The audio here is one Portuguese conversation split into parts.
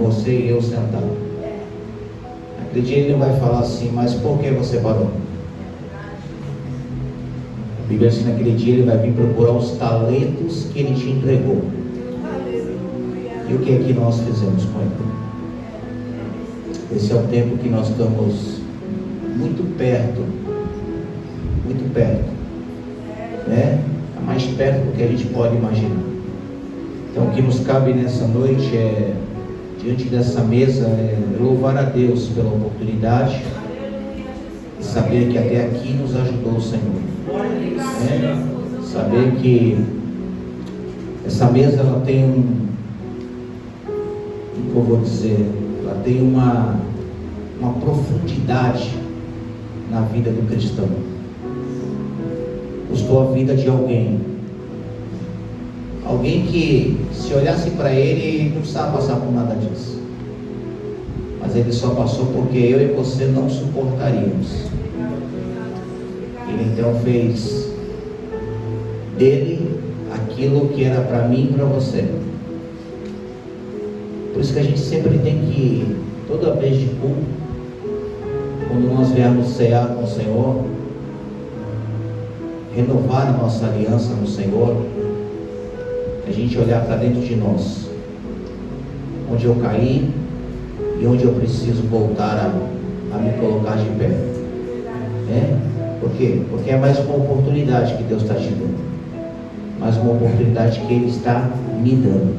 você e eu sentado. Naquele dia ele não vai falar assim, mas por que você parou? A Bíblia diz que naquele dia ele vai vir procurar os talentos que ele te entregou. E o que é que nós fizemos com ele? Esse é o tempo que nós estamos muito perto, né? Mais perto do que a gente pode imaginar. Então o que nos cabe nessa noite é, diante dessa mesa, é louvar a Deus pela oportunidade e saber que até aqui nos ajudou o Senhor. Saber que essa mesa ela tem como eu vou dizer, ela tem uma profundidade na vida do cristão. Custou a vida de alguém que se olhasse para ele não precisava passar por nada disso, mas ele só passou porque eu e você não suportaríamos. Ele então fez dele aquilo que era para mim e para você. Por isso que a gente sempre tem que, toda vez de culto, quando nós viermos cear com o Senhor, renovar a nossa aliança no Senhor, a gente olhar para dentro de nós, onde eu caí e onde eu preciso voltar a me colocar de pé. Por quê? Porque é mais uma oportunidade que Deus está te dando, mais uma oportunidade que Ele está me dando,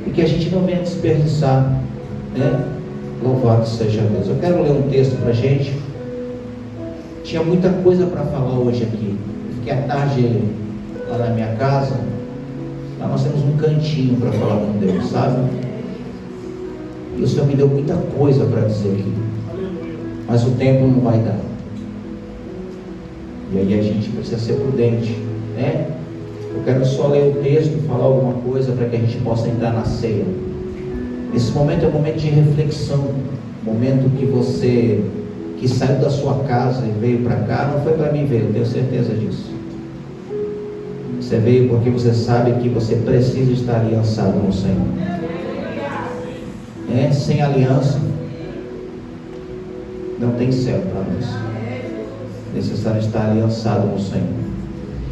e que a gente não venha desperdiçar, Louvado seja Deus. Eu quero ler um texto para a gente. Tinha muita coisa para falar hoje aqui. Fiquei à tarde lá na minha casa. Lá nós temos um cantinho para falar com Deus, sabe? E o Senhor me deu muita coisa para dizer aqui, mas o tempo não vai dar. E aí a gente precisa ser prudente, né? Eu quero só ler o texto, falar alguma coisa para que a gente possa entrar na ceia. Esse momento é um momento de reflexão, momento que você que saiu da sua casa e veio para cá, não foi para mim ver, eu tenho certeza disso. Você veio porque você sabe que você precisa estar aliançado no Senhor. Sem aliança não tem céu para nós. É necessário estar aliançado no Senhor.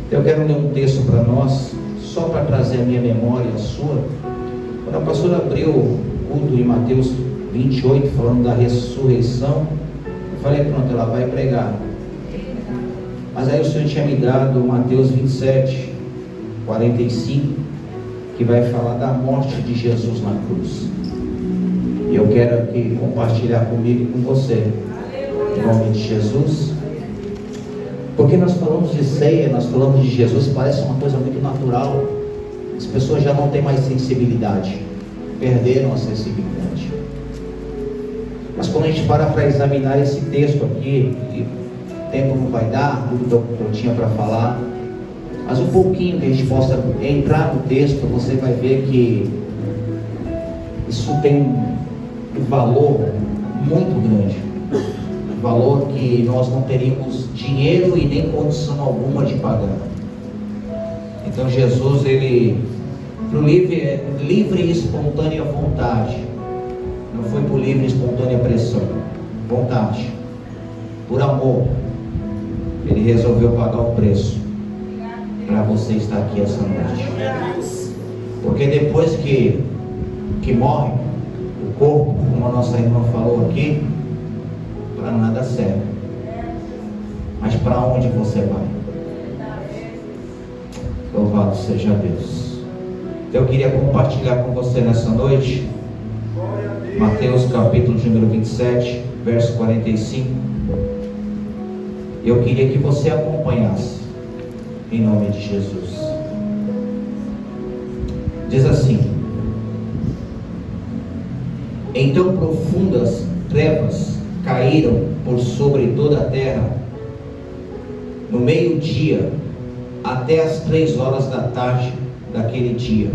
Então eu quero ler um texto para nós, só para trazer a minha memória e a sua. Quando a pastora abriu o culto em Mateus 28, falando da ressurreição, eu falei, pronto, ela vai pregar. Mas aí o Senhor tinha me dado Mateus 27, 45, que vai falar da morte de Jesus na cruz. E eu quero aqui compartilhar comigo e com você, em nome de Jesus. Porque nós falamos de ceia, nós falamos de Jesus, parece uma coisa muito natural. As pessoas já não têm mais sensibilidade, perderam a sensibilidade. Mas quando a gente para examinar esse texto aqui, e o tempo não vai dar tudo que eu tinha para falar, mas um pouquinho que a gente possa entrar no texto, você vai ver que isso tem um valor muito grande, um valor que nós não teríamos dinheiro e nem condição alguma de pagar. Então Jesus, ele, por livre e espontânea vontade, não foi por livre e espontânea pressão, vontade, por amor, ele resolveu pagar o preço para você estar aqui essa noite. Porque depois que morre o corpo, como a nossa irmã falou aqui, para nada serve. Mas para onde você vai? Louvado seja Deus. Então eu queria compartilhar com você nessa noite Mateus capítulo número 27, verso 45. Eu queria que você acompanhasse, em nome de Jesus. Diz assim: então profundas trevas caíram por sobre toda a terra, no meio-dia até as 3 horas da tarde daquele dia.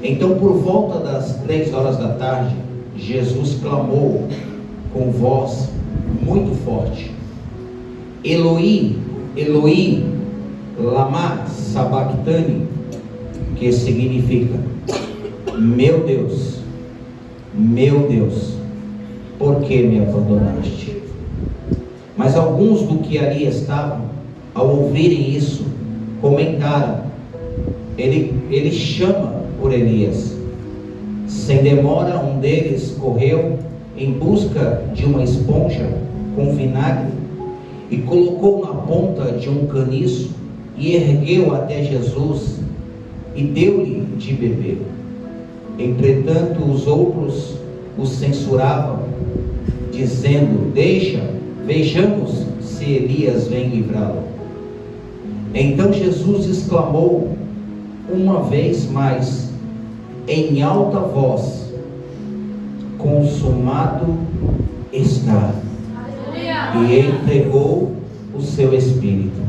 Então, por volta das 3 horas da tarde, Jesus clamou com voz muito forte: Eloí, Eloí, lama sabachthani, que significa: meu Deus, meu Deus, por que me abandonaste? Mas alguns do que ali estavam, ao ouvirem isso, comentaram: ele chama por Elias. Sem demora, um deles correu em busca de uma esponja com vinagre e colocou na ponta de um caniço e ergueu até Jesus e deu-lhe de beber. Entretanto, os outros o censuravam, dizendo: vejamos se Elias vem livrá-lo. Então Jesus exclamou uma vez mais, em alta voz: consumado está. E entregou o seu espírito.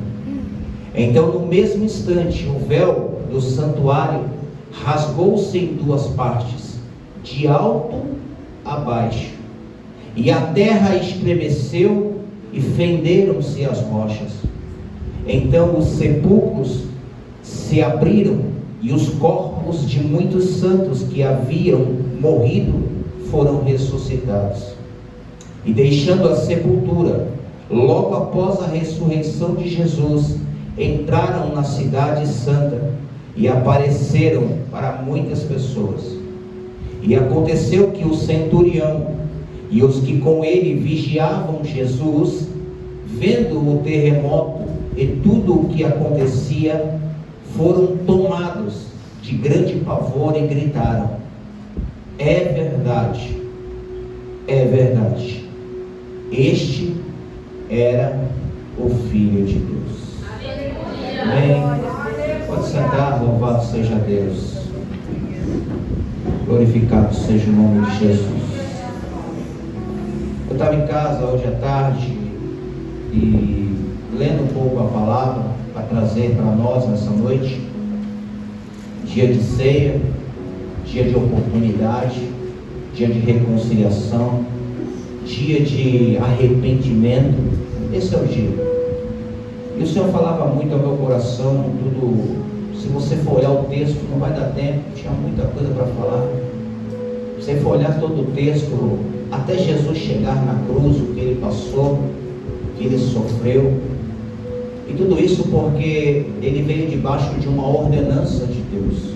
Então, no mesmo instante, o véu do santuário rasgou-se em duas partes, de alto a baixo, e a terra estremeceu e fenderam-se as rochas. Então os sepulcros se abriram e os corpos de muitos santos que haviam morrido foram ressuscitados. E deixando a sepultura, logo após a ressurreição de Jesus, entraram na cidade santa e apareceram para muitas pessoas. E aconteceu que o centurião e os que com ele vigiavam Jesus, vendo o terremoto e tudo o que acontecia, foram tomados de grande pavor e gritaram: é verdade, este era o Filho de Deus. Amém. Pode sentar, louvado seja Deus, glorificado seja o nome de Jesus. Eu estava em casa hoje à tarde e lendo um pouco a palavra para trazer para nós nessa noite. Dia de ceia, dia de oportunidade, dia de reconciliação, dia de arrependimento. Esse é o dia. E o Senhor falava muito ao meu coração, tudo. Se você for olhar o texto, não vai dar tempo, tinha muita coisa para falar. Se você for olhar todo o texto, até Jesus chegar na cruz, o que ele passou, o que ele sofreu, e tudo isso porque ele veio debaixo de uma ordenança de Deus.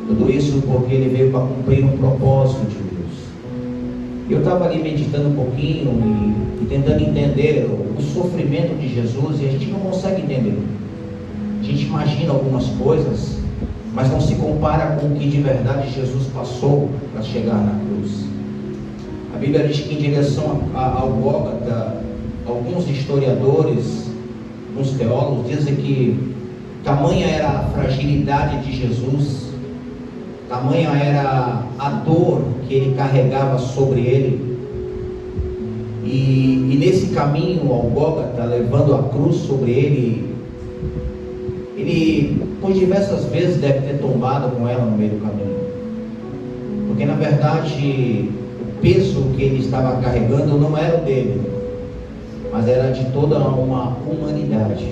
Tudo isso porque ele veio para cumprir um propósito de Deus. Eu estava ali meditando um pouquinho e tentando entender o sofrimento de Jesus, e a gente não consegue entender. A gente imagina algumas coisas, mas não se compara com o que de verdade Jesus passou para chegar na cruz. A Bíblia diz que em direção ao Gólgota, alguns historiadores, alguns teólogos dizem que tamanha era a fragilidade de Jesus, tamanha era a dor que ele carregava sobre ele, e nesse caminho ao Gólgota, levando a cruz sobre ele, por diversas vezes deve ter tombado com ela no meio do caminho, porque na verdade o peso que ele estava carregando não era o dele, mas era de toda uma humanidade,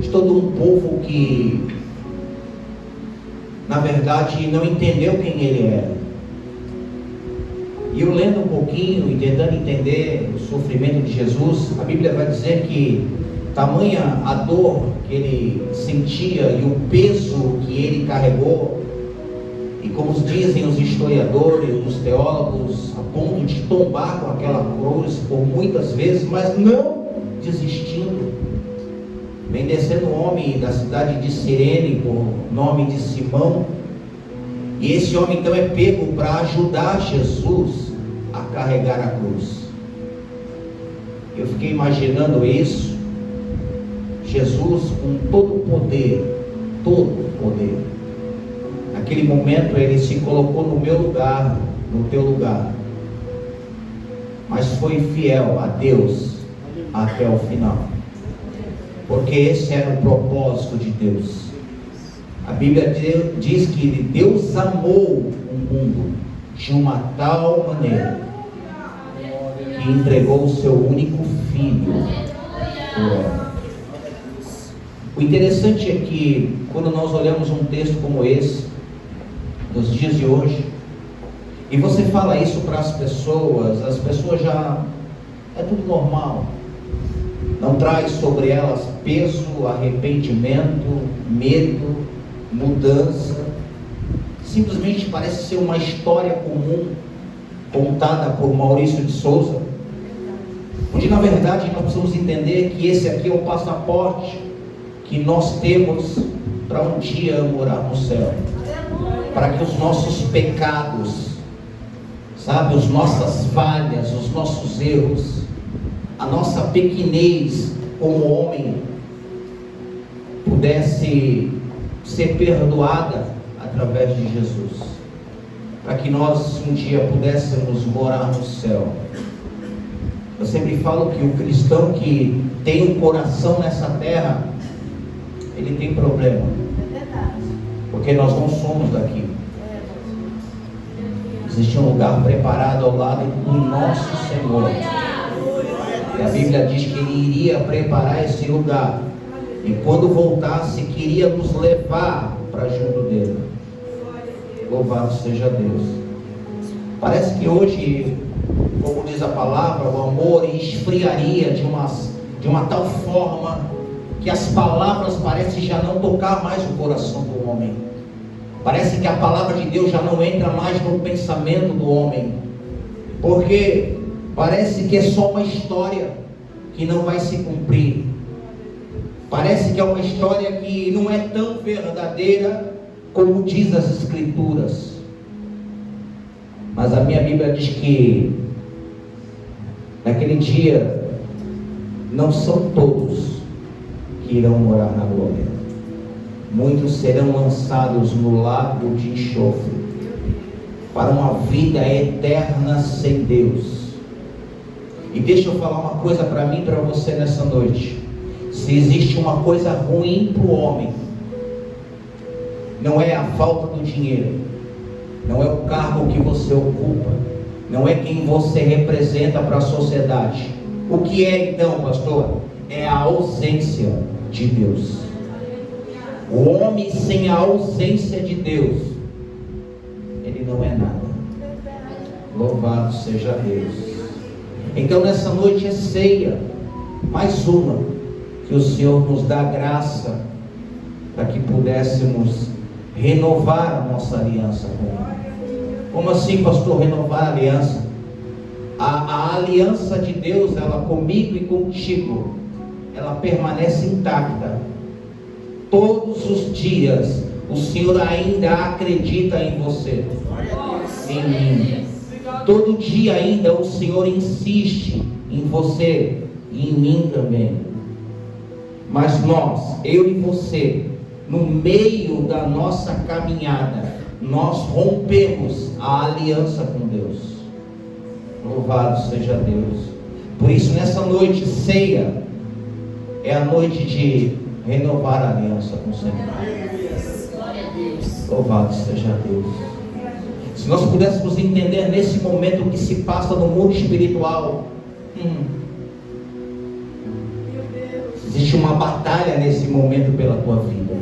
de todo um povo que na verdade não entendeu quem ele era. E eu lendo um pouquinho e tentando entender o sofrimento de Jesus, a Bíblia vai dizer que tamanha a dor que ele sentia e o peso que ele carregou, e como dizem os historiadores, os teólogos, a ponto de tombar com aquela cruz por muitas vezes, mas não desistindo. Vem descendo um homem da cidade de Cirene, por nome de Simão, e esse homem então é pego para ajudar Jesus a carregar a cruz. Eu fiquei imaginando isso, Jesus com todo o poder, naquele momento ele se colocou no meu lugar, no teu lugar, mas foi fiel a Deus até o final, porque esse era o propósito de Deus. A Bíblia diz que Deus amou o mundo de uma tal maneira que entregou o seu único filho por ela. O interessante é que quando nós olhamos um texto como esse, nos dias de hoje, E você fala isso para as pessoas já é tudo normal. Não traz sobre elas peso, arrependimento, medo, mudança. Simplesmente parece ser uma história comum contada por Maurício de Souza, onde na verdade nós precisamos entender que esse aqui é o passaporte que nós temos para um dia morar no céu, para que os nossos pecados, sabe, as nossas falhas, os nossos erros, a nossa pequenez como homem pudesse ser perdoada através de Jesus, para que nós um dia pudéssemos morar no céu. Eu sempre falo que o cristão que tem um coração nessa terra, ele tem problema, porque nós não somos daqui. Existe um lugar preparado ao lado do nosso Senhor, e a Bíblia diz que Ele iria preparar esse lugar, e quando voltasse, queria nos levar para junto dele. Louvado seja Deus. Parece que hoje, como diz a palavra, o amor esfriaria de uma tal forma que as palavras parecem já não tocar mais o coração do homem. Parece que a palavra de Deus já não entra mais no pensamento do homem, porque parece que é só uma história que não vai se cumprir. Parece que é uma história que não é tão verdadeira como diz as Escrituras. Mas a minha Bíblia diz que naquele dia não são todos que irão morar na glória. Muitos serão lançados no lago de enxofre para uma vida eterna sem Deus. E deixa eu falar uma coisa para mim e para você nessa noite. Se existe uma coisa ruim para o homem, não é a falta do dinheiro, não é o cargo que você ocupa, não é quem você representa para a sociedade. O que é então, pastor? É a ausência de Deus. O homem sem a ausência de Deus, ele não é nada. Louvado seja Deus. Então nessa noite é ceia, mais uma, que o Senhor nos dá graça para que pudéssemos renovar a nossa aliança com Ele. Como assim, pastor, renovar a aliança? A aliança de Deus, ela comigo e contigo, ela permanece intacta. Todos os dias o Senhor ainda acredita em você, em mim. Todo dia ainda o Senhor insiste em você e em mim também. Mas nós, eu e você, no meio da nossa caminhada, nós rompemos a aliança com Deus. Louvado seja Deus. Por isso nessa noite, ceia é a noite de renovar a aliança com o Senhor. Louvado seja Deus. Se nós pudéssemos entender nesse momento o que se passa no mundo espiritual, existe uma batalha nesse momento pela tua vida,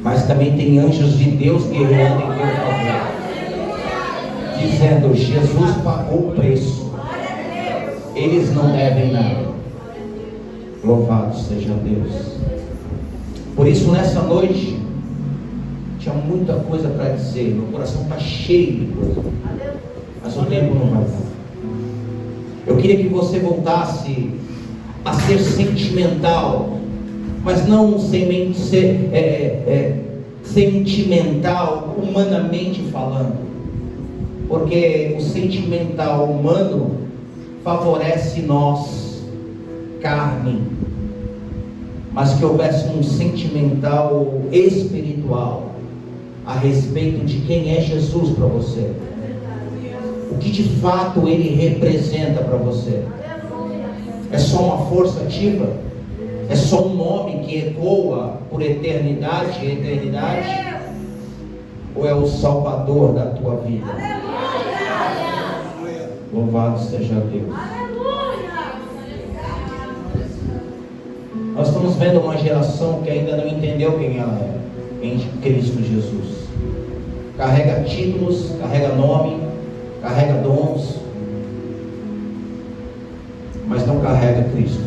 mas também tem anjos de Deus guerreando em teu favor, dizendo: Jesus pagou o preço, eles não devem nada. Louvado seja Deus. Por isso nessa noite tinha muita coisa para dizer, meu coração está cheio de coisa, mas o tempo não vai dar. Eu queria que você voltasse a ser sentimental, mas não sentimental humanamente falando, porque o sentimental humano favorece nós, carne, mas que houvesse um sentimental espiritual a respeito de quem é Jesus para você, o que de fato Ele representa para você. É só uma força ativa? É só um nome que ecoa por eternidade e eternidade? Ou é o Salvador da tua vida? Louvado seja Deus. Nós estamos vendo uma geração que ainda não entendeu quem ela é em Cristo Jesus. carrega títulos, carrega nome, carrega dons, mas não carrega Cristo,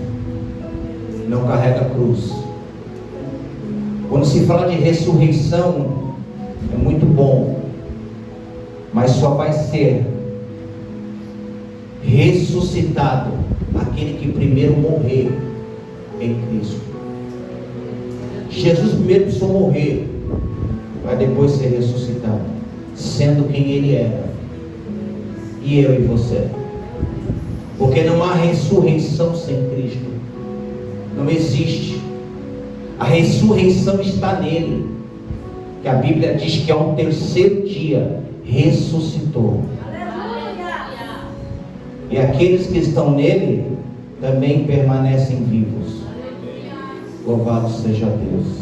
não carrega a cruz. Quando se fala de ressurreição, é muito bom, mas só vai ser ressuscitado aquele que primeiro morrer em Cristo. Jesus primeiro precisou morrer, para depois ser ressuscitado, sendo quem Ele era, e eu e você. Porque não há ressurreição sem Cristo, não existe. A ressurreição está nele, que a Bíblia diz que ao terceiro dia ressuscitou. E aqueles que estão nele também permanecem vivos. Louvado seja Deus.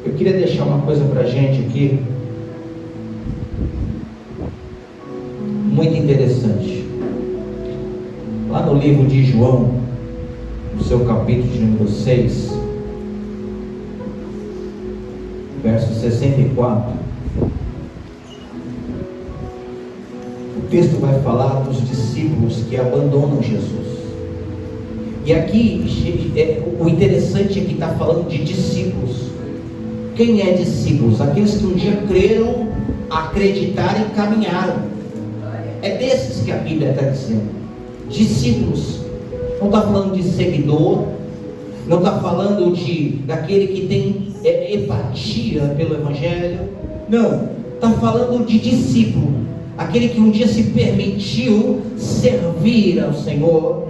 Eu queria deixar uma coisa para a gente aqui, muito interessante. Lá no livro de João, no seu capítulo de número 6, verso 64, o texto vai falar dos discípulos que abandonam Jesus. E aqui, o interessante é que está falando de discípulos. Quem é discípulos? Aqueles que um dia creram, acreditaram e caminharam. É desses que a Bíblia está dizendo. Discípulos. Não está falando de seguidor, não está falando daquele que tem empatia pelo Evangelho. Não, está falando de discípulo, aquele que um dia se permitiu servir ao Senhor,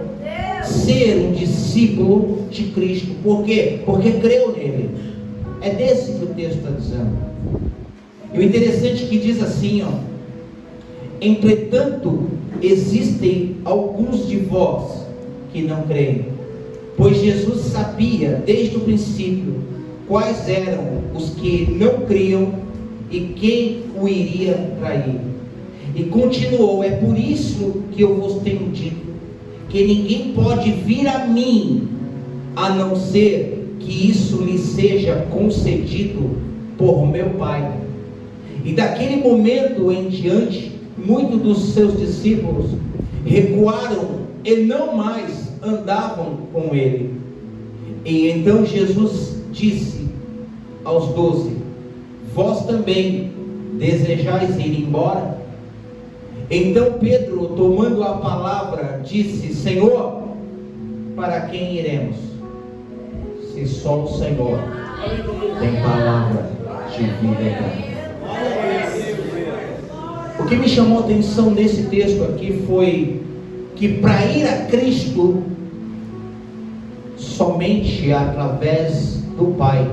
ser um discípulo de Cristo. Por quê? Porque creu nele. É desse que o texto está dizendo. E o interessante é que diz assim, entretanto, existem alguns de vós que não creem, pois Jesus sabia desde o princípio quais eram os que não criam e quem o iria trair. E continuou: é por isso que eu vos tenho dito que ninguém pode vir a mim a não ser que isso lhe seja concedido por meu Pai. E daquele momento em diante, muitos dos seus discípulos recuaram e não mais andavam com ele. E então Jesus disse aos 12: vós também desejais ir embora? Então Pedro, tomando a palavra, disse: Senhor, para quem iremos? Se só o Senhor tem palavra de vida eterna. O que me chamou a atenção nesse texto aqui foi que para ir a Cristo, somente através do Pai.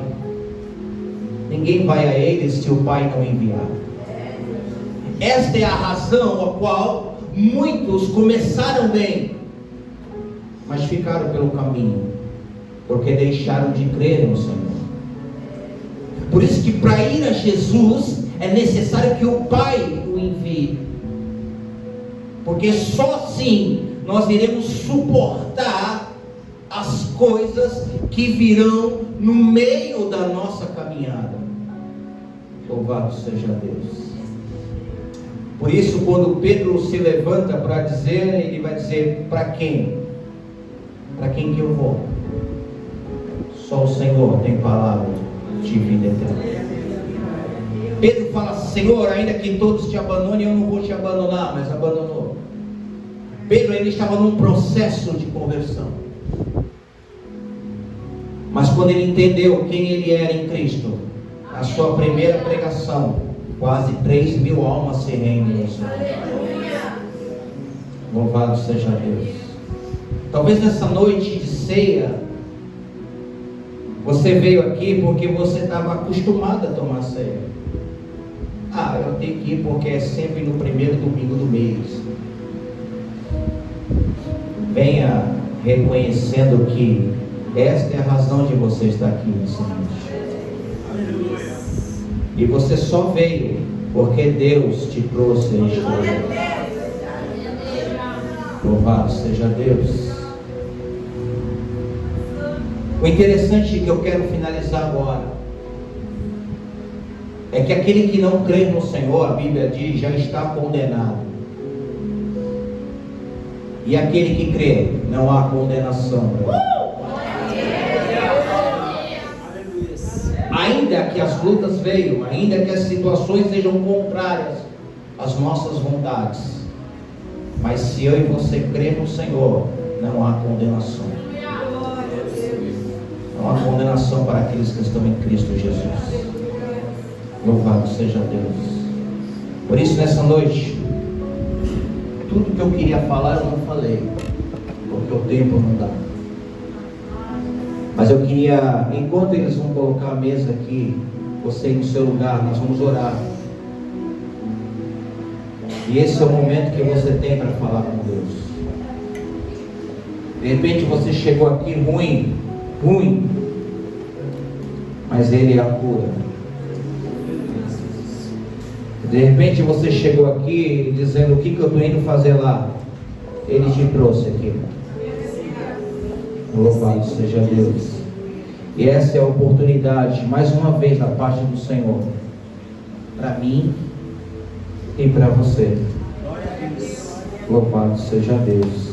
Ninguém vai a Ele se o Pai não enviar. Esta é a razão a qual muitos começaram bem, mas ficaram pelo caminho, porque deixaram de crer no Senhor. Por isso que para ir a Jesus é necessário que o Pai o envie, porque só assim nós iremos suportar as coisas que virão no meio da nossa caminhada. Louvado seja Deus. Por isso, quando Pedro se levanta para dizer, ele vai dizer: para quem? Para quem que eu vou? Só o Senhor tem palavra de vida eterna. Pedro fala: Senhor, ainda que todos te abandonem, eu não vou te abandonar. Mas abandonou. Pedro ainda estava num processo de conversão. Mas quando ele entendeu quem ele era em Cristo, a sua primeira pregação, quase 3.000 almas se rendem ao Senhor. Louvado seja Deus. Talvez nessa noite de ceia, você veio aqui porque você estava acostumado a tomar ceia. Eu tenho que ir porque é sempre no primeiro domingo do mês. Venha reconhecendo que esta é a razão de você estar aqui nessa noite. E você só veio porque Deus te trouxe a história. Louvado seja Deus. O interessante que eu quero finalizar agora é que aquele que não crê no Senhor, a Bíblia diz, já está condenado. E aquele que crê, não há condenação. Ainda que as lutas venham, ainda que as situações sejam contrárias às nossas vontades, mas se eu e você crer no Senhor, não há condenação. Não há condenação para aqueles que estão em Cristo Jesus. Louvado seja Deus. Por isso, nessa noite, tudo que eu queria falar eu não falei, porque o tempo não dá. Mas eu queria, enquanto eles vão colocar a mesa aqui, você no seu lugar, nós vamos orar. E esse é o momento que você tem para falar com Deus. De repente você chegou aqui ruim, mas Ele é a cura. De repente você chegou aqui dizendo: o que eu estou indo fazer lá? Ele te trouxe aqui. Louvado seja Deus. E essa é a oportunidade, mais uma vez, da parte do Senhor, para mim e para você. Louvado seja Deus.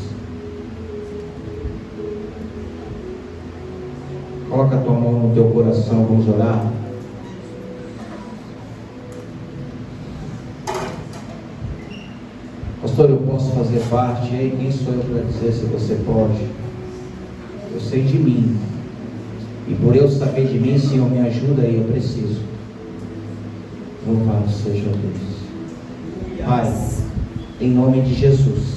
Coloca a tua mão no teu coração, vamos orar. Pastor, eu posso fazer parte? E aí, quem sou eu para dizer se você pode? Eu sei de mim, e por eu saber de mim, Senhor, me ajuda aí, eu preciso. Louvado seja Deus. Pai, em nome de Jesus,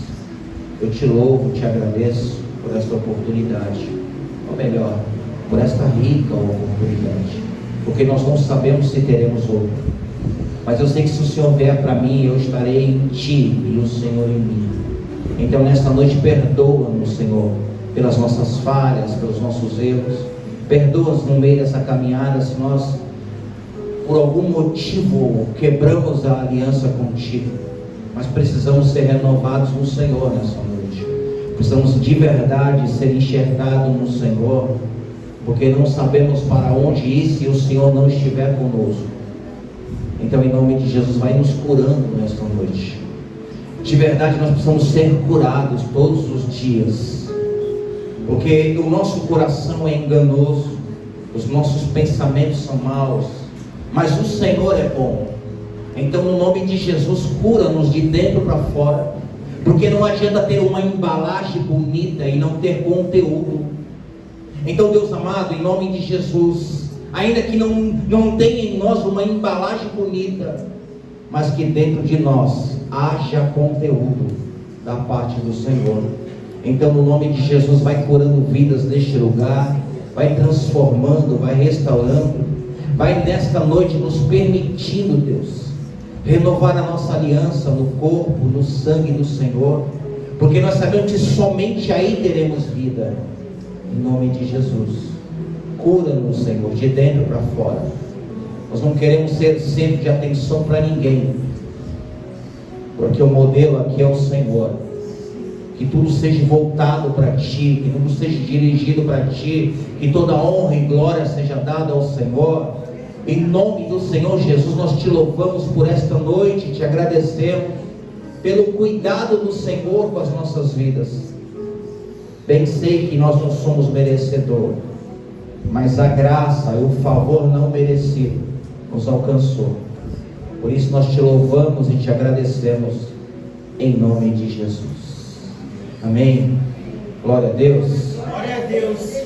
eu te louvo, te agradeço por esta oportunidade, ou melhor, por esta rica oportunidade, porque nós não sabemos se teremos outra, mas eu sei que se o Senhor vier para mim, eu estarei em Ti e o Senhor em mim. Então nesta noite, perdoa-nos, Senhor, pelas nossas falhas, pelos nossos erros. Perdoa-nos no meio dessa caminhada, se nós por algum motivo quebramos a aliança contigo, mas precisamos ser renovados no Senhor nessa noite. Precisamos de verdade ser enxergados no Senhor, porque não sabemos para onde ir se o Senhor não estiver conosco. Então, em nome de Jesus, vai nos curando nesta noite. De verdade, nós precisamos ser curados todos os dias, porque o nosso coração é enganoso, os nossos pensamentos são maus, mas o Senhor é bom. Então, no nome de Jesus, cura-nos de dentro para fora, porque não adianta ter uma embalagem bonita e não ter conteúdo. Então, Deus amado, em nome de Jesus, ainda que não tenha em nós uma embalagem bonita, mas que dentro de nós haja conteúdo da parte do Senhor. Então, no nome de Jesus, vai curando vidas neste lugar, vai transformando, vai restaurando, vai nesta noite nos permitindo, Deus, renovar a nossa aliança no corpo, no sangue do Senhor, porque nós sabemos que somente aí teremos vida. Em nome de Jesus, cura-nos, Senhor, de dentro para fora. Nós não queremos ser centro de atenção para ninguém, porque o modelo aqui é o Senhor. Que tudo seja voltado para Ti, que tudo seja dirigido para Ti, que toda honra e glória seja dada ao Senhor. Em nome do Senhor Jesus, nós Te louvamos por esta noite, Te agradecemos pelo cuidado do Senhor com as nossas vidas. Bem sei que nós não somos merecedores, mas a graça e o favor não merecido nos alcançou. Por isso nós Te louvamos e Te agradecemos em nome de Jesus. Amém. Glória a Deus. Glória a Deus.